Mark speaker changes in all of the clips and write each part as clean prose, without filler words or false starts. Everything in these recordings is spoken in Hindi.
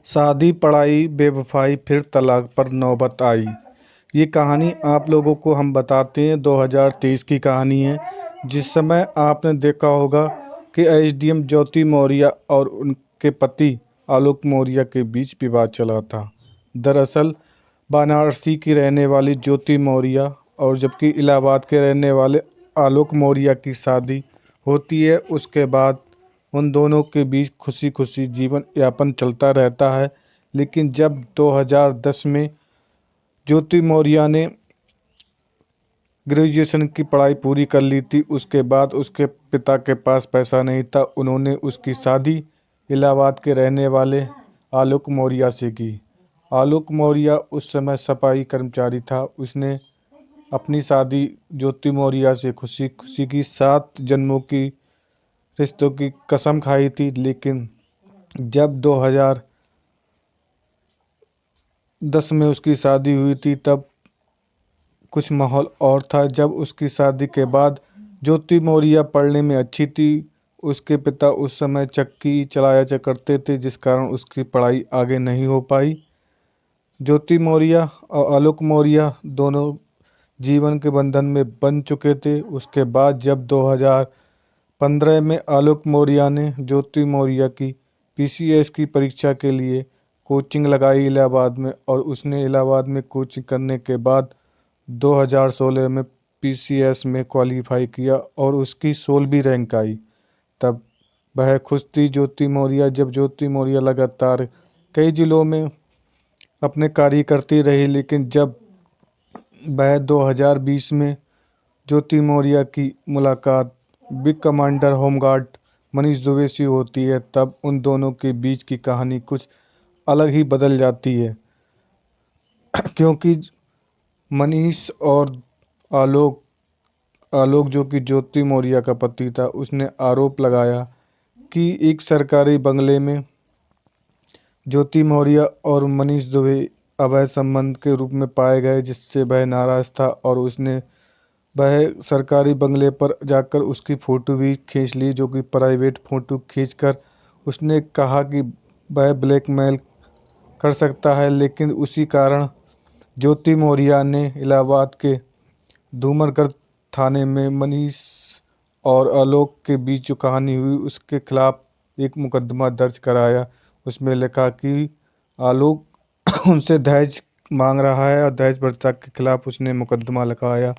Speaker 1: शादी पढ़ाई बेवफाई फिर तलाक पर नौबत आई। ये कहानी आप लोगों को हम बताते हैं 2023 की कहानी है। जिस समय आपने देखा होगा कि एसडीएम ज्योति मौर्य और उनके पति आलोक मौर्य के बीच विवाद चला था। दरअसल वाराणसी की रहने वाली ज्योति मौर्य और जबकि इलाहाबाद के रहने वाले आलोक मौर्य की शादी होती है। उसके बाद उन दोनों के बीच खुशी खुशी जीवन यापन चलता रहता है। लेकिन जब 2010 में ज्योति मौर्य ने ग्रेजुएशन की पढ़ाई पूरी कर ली थी, उसके बाद उसके पिता के पास पैसा नहीं था। उन्होंने उसकी शादी इलाहाबाद के रहने वाले आलोक मौर्य से की। आलोक मौर्य उस समय सफाई कर्मचारी था। उसने अपनी शादी ज्योति मौर्य से खुशी खुशी की 7 जन्मों की रिश्तों की कसम खाई थी। लेकिन जब 2010 में उसकी शादी हुई थी तब कुछ माहौल और था। जब उसकी शादी के बाद ज्योति मौर्य पढ़ने में अच्छी थी। उसके पिता उस समय चक्की चलाया करते थे, जिस कारण उसकी पढ़ाई आगे नहीं हो पाई। ज्योति मौर्य और आलोक मौर्य दोनों जीवन के बंधन में बन चुके थे। उसके बाद जब 2015 में आलोक मौर्य ने ज्योति मौर्य की पीसीएस की परीक्षा के लिए कोचिंग लगाई इलाहाबाद में, और उसने इलाहाबाद में कोचिंग करने के बाद 2016 में पीसीएस में क्वालिफाई किया और उसकी 16वीं रैंक आई। तब वह खुश थी ज्योति मौर्य। जब ज्योति मौर्य लगातार कई जिलों में अपने कार्य करती रही, लेकिन जब वह 2020 में ज्योति मौर्य की मुलाकात big commander home guard Manish Dubey से होती है, तब उन दोनों के बीच की कहानी कुछ अलग ही बदल जाती है। क्योंकि मनीष और आलोक आलोक जो कि ज्योति मौर्य का पति था, उसने आरोप लगाया कि एक सरकारी बंगले में ज्योति मौर्य और मनीष दुबे अवैध संबंध के रूप में पाए गए, जिससे वह नाराज था और उसने वह सरकारी बंगले पर जाकर उसकी फ़ोटो भी खींच ली, जो कि प्राइवेट फ़ोटो खींचकर उसने कहा कि वह ब्लैकमेल कर सकता है। लेकिन उसी कारण ज्योति मौर्य ने इलाहाबाद के धूमरगढ़ थाने में मनीष और आलोक के बीच जो कहानी हुई उसके खिलाफ एक मुकदमा दर्ज कराया। उसमें लिखा कि आलोक उनसे दहेज मांग रहा है और दहेज प्रथा के खिलाफ उसने मुकदमा लगाया।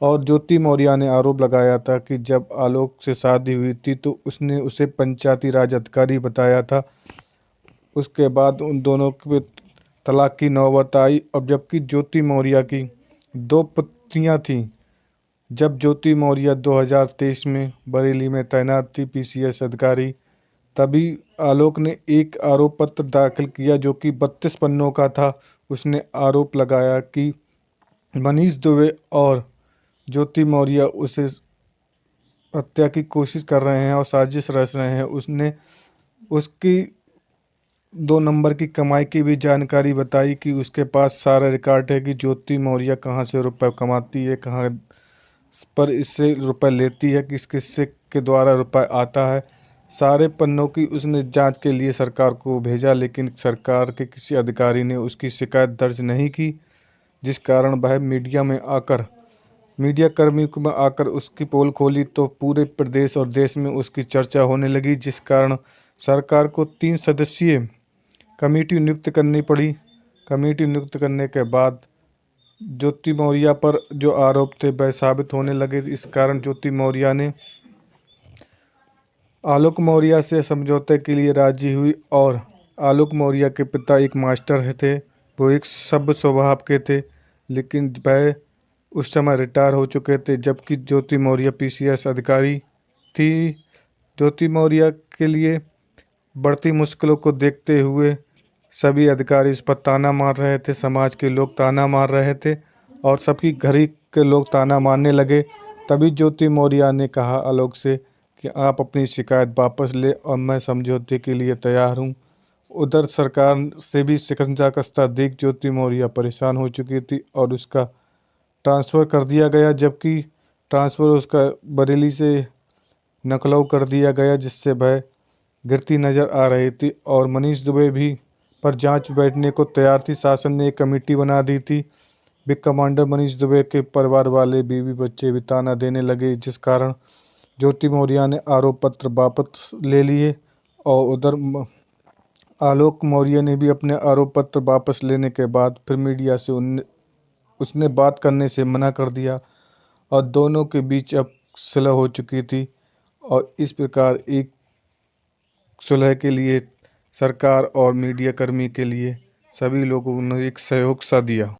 Speaker 1: और ज्योति मौर्य ने आरोप लगाया था कि जब आलोक से शादी हुई थी तो उसने उसे पंचायती राज अधिकारी बताया था। उसके बाद उन दोनों के तलाक की नौबत आई। अब जबकि ज्योति मौर्य की 2 पुत्रियां थीं। जब ज्योति मौर्य 2023 में बरेली में तैनात थी पीसीएस अधिकारी, तभी आलोक ने एक आरोप पत्र दाखिल किया जो कि 32 पन्नों का था। उसने आरोप लगाया कि मनीष दुबे और ज्योति मौर्य उसे हत्या की कोशिश कर रहे हैं और साजिश रच रहे हैं। उसने उसकी 2 नंबर की कमाई की भी जानकारी बताई कि उसके पास सारा रिकॉर्ड है कि ज्योति मौर्य कहाँ से रुपए कमाती है, कहाँ पर इससे रुपए लेती है, किस किस्से के द्वारा रुपए आता है। सारे पन्नों की उसने जांच के लिए सरकार को भेजा, लेकिन सरकार के किसी अधिकारी ने उसकी शिकायत दर्ज नहीं की, जिस कारण वह मीडिया कर्मियों में आकर उसकी पोल खोली तो पूरे प्रदेश और देश में उसकी चर्चा होने लगी, जिस कारण सरकार को 3 सदस्यीय कमेटी नियुक्त करनी पड़ी। कमेटी नियुक्त करने के बाद ज्योति मौर्य पर जो आरोप थे वह साबित होने लगे। इस कारण ज्योति मौर्य ने आलोक मौर्य से समझौते के लिए राजी हुई। और आलोक मौर्य के पिता एक मास्टर थे, वो एक सभ्य स्वभाव के थे, लेकिन वह उस समय रिटायर हो चुके थे। जबकि ज्योति मौर्य पीसीएस अधिकारी थी। ज्योति मौर्य के लिए बढ़ती मुश्किलों को देखते हुए सभी अधिकारी इस पर ताना मार रहे थे, समाज के लोग ताना मार रहे थे और सबकी घर के लोग ताना मारने लगे। तभी ज्योति मौर्य ने कहा आलोक से कि आप अपनी शिकायत वापस ले और मैं समझौते के लिए तैयार हूँ। उधर सरकार से भी शिकंजा कसता देख ज्योति मौर्य परेशान हो चुकी थी और उसका ट्रांसफ़र कर दिया गया। जबकि ट्रांसफ़र उसका बरेली से लखनऊ कर दिया गया, जिससे वह गिरती नज़र आ रही थी। और मनीष दुबे भी पर जांच बैठने को तैयार थी। शासन ने एक कमेटी बना दी थी। बिग कमांडर मनीष दुबे के परिवार वाले, बीवी बच्चे भी ताना देने लगे, जिस कारण ज्योति मौर्य ने आरोप पत्र वापस ले लिए। और उधर आलोक मौर्य ने भी अपने आरोप पत्र वापस लेने के बाद फिर मीडिया से उसने बात करने से मना कर दिया और दोनों के बीच अब सुलह हो चुकी थी। और इस प्रकार एक सुलह के लिए सरकार और मीडिया कर्मी के लिए सभी लोगों ने एक सहयोग सा दिया।